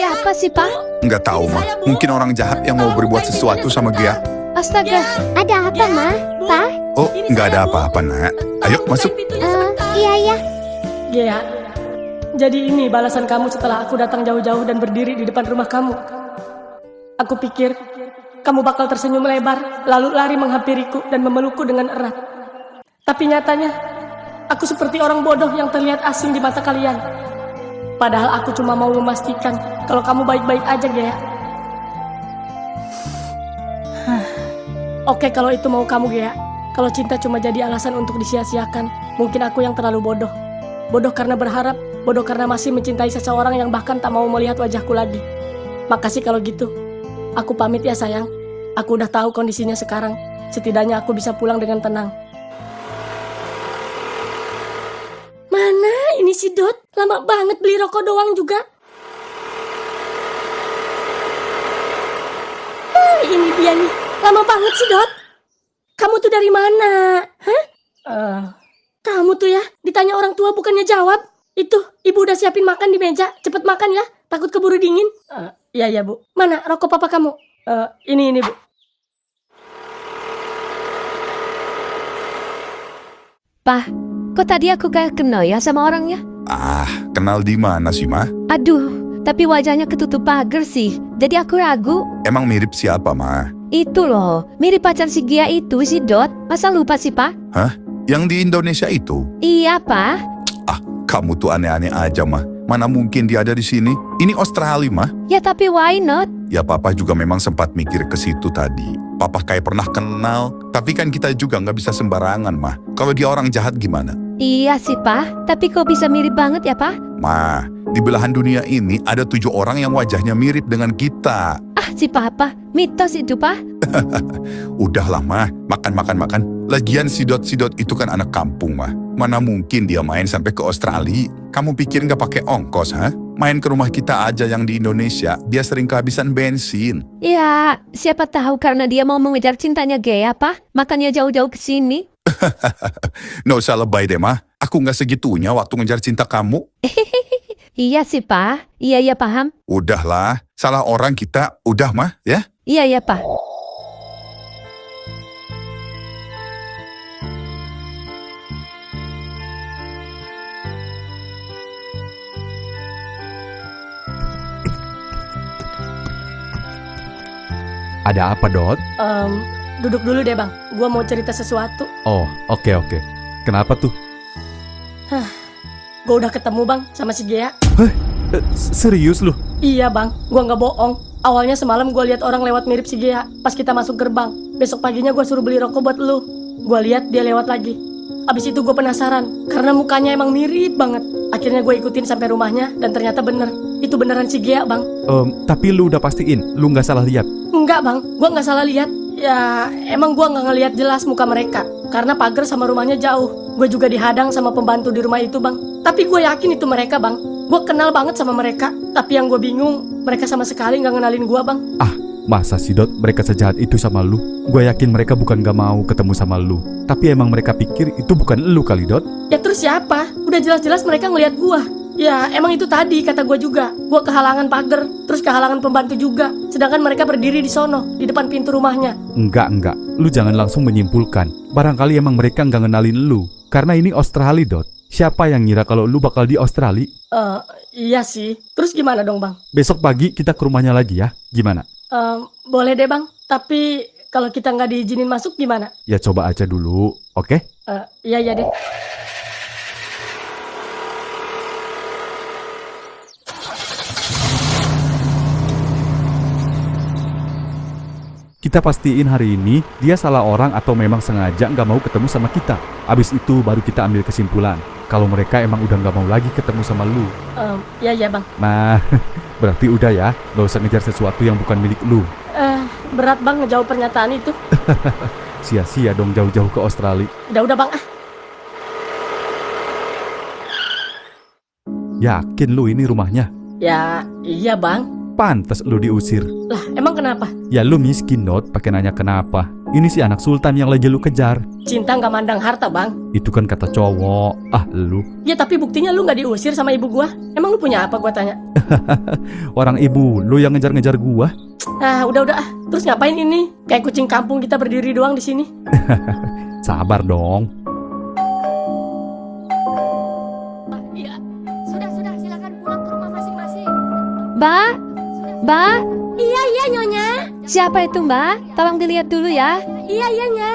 siapa sih, Pak? Nggak tahu, Ma. Mungkin orang jahat yang mau berbuat sesuatu sama Gia. Astaga. Ada apa, Ma? Pa? Oh, nggak ada apa-apa, Nak. Ayo, masuk. Iya. Gea, jadi ini balasan kamu setelah aku datang jauh-jauh dan berdiri di depan rumah kamu. Aku pikir kamu bakal tersenyum lebar, lalu lari menghampiriku dan memelukku dengan erat. Tapi nyatanya, aku seperti orang bodoh yang terlihat asing di mata kalian. Padahal aku cuma mau memastikan kalau kamu baik-baik aja, Gea. Oke, kalau itu mau kamu, Gea. Kalau cinta cuma jadi alasan untuk disia-siakan, mungkin aku yang terlalu bodoh. Bodoh karena berharap, bodoh karena masih mencintai seseorang yang bahkan tak mau melihat wajahku lagi. Makasih kalau gitu. Aku pamit ya, sayang. Aku udah tahu kondisinya sekarang. Setidaknya aku bisa pulang dengan tenang. Mana ini si Dot? Lama banget beli rokok doang juga. Ini dia nih. Lama banget sih, Dot. Kamu tuh dari mana? Hah? Kamu tuh ya, ditanya orang tua bukannya jawab. Itu, ibu udah siapin makan di meja. Cepet makan ya, takut keburu dingin. Iya, Bu. Mana rokok papa kamu? Ini, Bu. Pak, kok tadi aku kayak kenal ya sama orangnya? Kenal di mana sih, Ma? Aduh, tapi wajahnya ketutup pagar sih. Jadi aku ragu. Emang mirip siapa, Ma? Itu loh, mirip pacar si Gia itu, si Dot. Masa lupa sih, Pak? Hah? Yang di Indonesia itu? Iya, Pak. Kamu tuh aneh-aneh aja, Ma. Mana mungkin dia ada di sini? Ini Australia, Ma. Ya tapi why not? Ya, Papa juga memang sempat mikir ke situ tadi. Papa kayak pernah kenal, tapi kan kita juga nggak bisa sembarangan, Ma. Kalau dia orang jahat gimana? Iya sih, Pak. Tapi kok bisa mirip banget ya, Pak? Ma, di belahan dunia ini ada 7 orang yang wajahnya mirip dengan kita. Si Papa. Mitos itu, Pak. Udahlah, Ma. Makan. Lagian si Dot itu kan anak kampung, Ma. Mana mungkin dia main sampai ke Australia? Kamu pikir nggak pakai ongkos, ha? Main ke rumah kita aja yang di Indonesia, dia sering kehabisan bensin. Ya, siapa tahu karena dia mau mengejar cintanya Gea, Pak. Makanya jauh-jauh ke sini. Nggak usah lebay deh, Ma. Aku nggak segitunya waktu ngejar cinta kamu. Iya sih, Pak. Iya, paham. Udahlah, salah orang kita. Udah, Ma, ya? Iya, Pak. Ada apa, Dot? Duduk dulu deh, Bang. Gua mau cerita sesuatu. Oh, oke. Kenapa tuh? Gua udah ketemu, Bang, sama si Gea. Serius lu? Iya, Bang. Gua nggak bohong. Awalnya semalam gua lihat orang lewat mirip si Gea pas kita masuk gerbang. Besok paginya gua suruh beli rokok buat lu. Gua lihat dia lewat lagi. Abis itu gua penasaran karena mukanya emang mirip banget. Akhirnya gua ikutin sampai rumahnya dan ternyata bener. Itu beneran si Gea, Bang. Tapi lu udah pastiin, lu nggak salah lihat? Enggak, Bang. Gua nggak salah lihat. Ya, emang gua nggak ngelihat jelas muka mereka karena pagar sama rumahnya jauh. Gue juga dihadang sama pembantu di rumah itu, Bang. Tapi gue yakin itu mereka, Bang. Gue kenal banget sama mereka. Tapi yang gue bingung, mereka sama sekali nggak ngenalin gue, Bang. Masa sih, Dot, mereka sejahat itu sama lu? Gue yakin mereka bukan gak mau ketemu sama lu. Tapi emang mereka pikir itu bukan lu kali, Dot. Ya terus siapa? Udah jelas-jelas mereka ngelihat gue. Ya emang itu tadi kata gue juga. Gue kehalangan pagar, terus kehalangan pembantu juga. Sedangkan mereka berdiri di sono, di depan pintu rumahnya. Enggak. Lu jangan langsung menyimpulkan. Barangkali emang mereka nggak ngenalin lu. Karena ini Australia, Dot. Siapa yang ngira kalau lu bakal di Australia? Iya sih. Terus gimana dong, Bang? Besok pagi kita ke rumahnya lagi ya. Gimana? Boleh deh, Bang. Tapi kalau kita nggak diizinin masuk gimana? Ya coba aja dulu, oke? Iya deh. Kita pastiin hari ini dia salah orang atau memang sengaja nggak mau ketemu sama kita. Abis itu baru kita ambil kesimpulan. Kalau mereka emang udah nggak mau lagi ketemu sama lu. Iya, Bang. Nah, berarti udah ya. Gak usah ngejar sesuatu yang bukan milik lu. Berat, Bang, ngejawab pernyataan itu. Sia-sia dong jauh-jauh ke Australia. Udah, Bang. Yakin lu ini rumahnya? Ya, iya, Bang. Pantes lu diusir. Lah, emang kenapa? Ya lu miskin, Dot, pakai nanya kenapa. Ini si anak sultan yang lagi lu kejar. Cinta nggak mandang harta, Bang. Itu kan kata cowok. Ah, lu. Ya tapi buktinya lu nggak diusir sama ibu gua. Emang lu punya apa, gua tanya? Orang ibu lu yang ngejar-ngejar gua. Ah, udah. Terus ngapain ini? Kayak kucing kampung kita berdiri doang di sini. Sabar dong. Iya. Sudah, silakan pulang ke rumah masing-masing. Mbak? Mbak? Iya, Nyonya. Siapa itu, Mbak? Tolong dilihat dulu ya. Iya, Nya.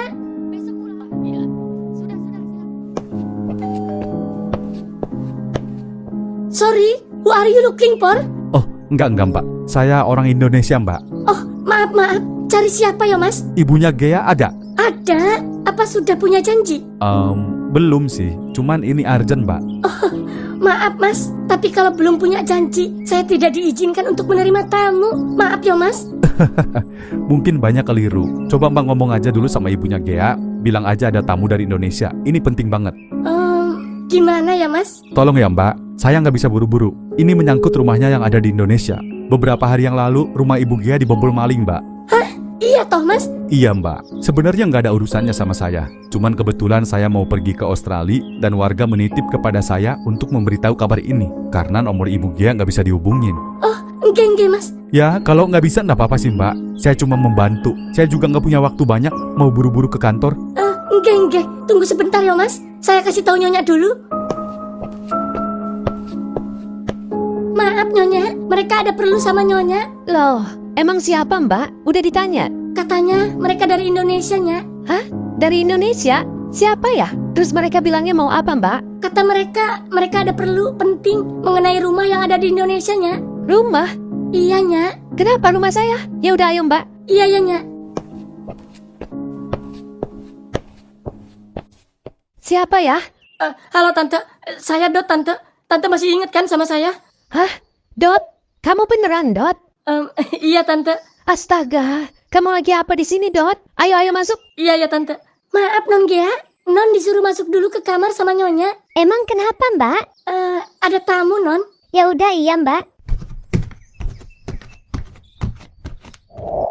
Besok pulang. Iya. Sudah. Sorry, who are you looking for? Oh, enggak, Mbak. Saya orang Indonesia, Mbak. Oh, maaf. Cari siapa ya, Mas? Ibunya Gea ada? Ada. Apa sudah punya janji? Belum sih. Cuman ini urgent, Mbak. Maaf, Mas. Tapi kalau belum punya janji, saya tidak diizinkan untuk menerima tamu. Maaf ya, Mas. Mungkin banyak keliru. Coba Mbak ngomong aja dulu sama ibunya Gea. Bilang aja ada tamu dari Indonesia. Ini penting banget. Gimana ya, Mas? Tolong ya, Mbak. Saya nggak bisa buru-buru. Ini menyangkut rumahnya yang ada di Indonesia. Beberapa hari yang lalu, rumah ibu Gea dibobol maling, Mbak. Iya toh, Mas? Iya, Mbak. Sebenarnya nggak ada urusannya sama saya. Cuman kebetulan saya mau pergi ke Australia dan warga menitip kepada saya untuk memberitahu kabar ini. Karena nomor ibu Gea nggak bisa dihubungin. Enggak, Mas. Ya, kalau nggak bisa nggak apa-apa sih, Mbak. Saya cuma membantu. Saya juga nggak punya waktu banyak. Mau buru-buru ke kantor. Enggak. Tunggu sebentar ya, Mas. Saya kasih tahu Nyonya dulu. Maaf, Nyonya. Mereka ada perlu sama Nyonya. Loh, emang siapa, Mbak? Udah ditanya. Katanya mereka dari Indonesia, Nya. Hah? Dari Indonesia? Siapa ya? Terus mereka bilangnya mau apa, Mbak? Kata mereka ada perlu penting mengenai rumah yang ada di Indonesia, Nya. Rumah? Iya, Nya. Kenapa rumah saya? Ya udah, ayo, Mbak. Iya, Nya. Siapa ya? Halo, Tante. Saya Dot, Tante. Tante masih ingat kan sama saya? Hah? Dot? Kamu beneran, Dot? Iya, Tante. Astaga, kamu lagi apa di sini, Dot? Ayo masuk. Iya, Tante. Maaf, Non Gea. Non disuruh masuk dulu ke kamar sama Nyonya. Emang kenapa, Mbak? Ada tamu, Non. Ya udah, iya, Mbak.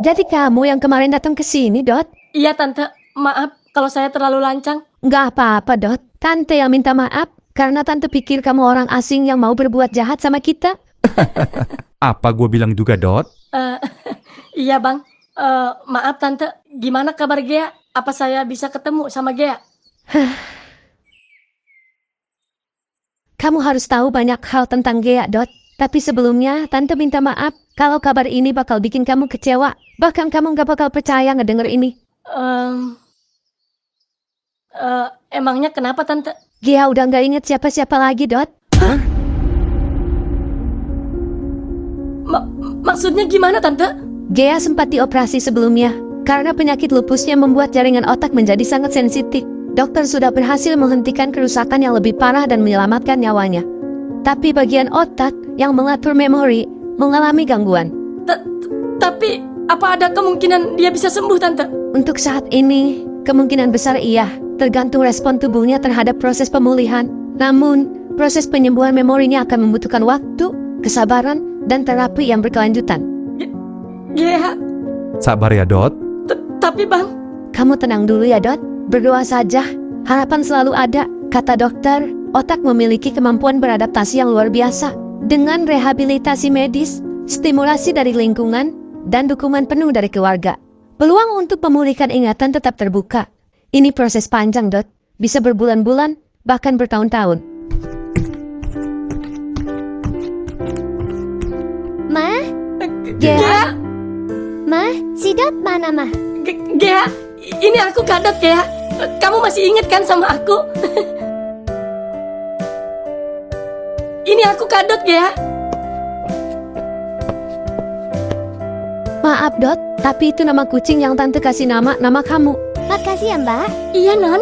Jadi kamu yang kemarin datang ke sini, Dot? Iya, Tante. Maaf kalau saya terlalu lancang. Nggak apa-apa, Dot. Tante yang minta maaf karena Tante pikir kamu orang asing yang mau berbuat jahat sama kita. Apa gue bilang juga, Dot? Iya, Bang. Maaf, Tante. Gimana kabar Gea? Apa saya bisa ketemu sama Gea? Kamu harus tahu banyak hal tentang Gea, Dot. Tapi sebelumnya, Tante minta maaf kalau kabar ini bakal bikin kamu kecewa. Bahkan kamu nggak bakal percaya ngedenger ini. Emangnya kenapa, Tante? Gea udah nggak inget siapa-siapa lagi, Dot. Maksudnya gimana, Tante? Gea sempat dioperasi sebelumnya. Karena penyakit lupusnya membuat jaringan otak menjadi sangat sensitif. Dokter sudah berhasil menghentikan kerusakan yang lebih parah dan menyelamatkan nyawanya. Tapi bagian otak yang mengatur memori mengalami gangguan. Tapi apa ada kemungkinan dia bisa sembuh, Tante? Untuk saat ini, kemungkinan besar iya, tergantung respon tubuhnya terhadap proses pemulihan. Namun, proses penyembuhan memorinya akan membutuhkan waktu, kesabaran, dan terapi yang berkelanjutan. Gea. Sabar ya, Dot. Tapi, Bang. Kamu tenang dulu ya, Dot. Berdoa saja. Harapan selalu ada. Kata dokter, otak memiliki kemampuan beradaptasi yang luar biasa. Dengan rehabilitasi medis, stimulasi dari lingkungan, dan dukungan penuh dari keluarga. Peluang untuk memulihkan ingatan tetap terbuka. Ini proses panjang, Dot. Bisa berbulan-bulan, bahkan bertahun-tahun. Ma? Gea? Ma? Si Dot mana, Ma? Gea, ini aku Kak Dot, Gea. Kamu masih ingat kan sama aku? Ini aku Kak Dot, Gea. Maaf, Dot, tapi itu nama kucing yang Tante kasih nama kamu. Makasih ya, Mbak. Iya, Non.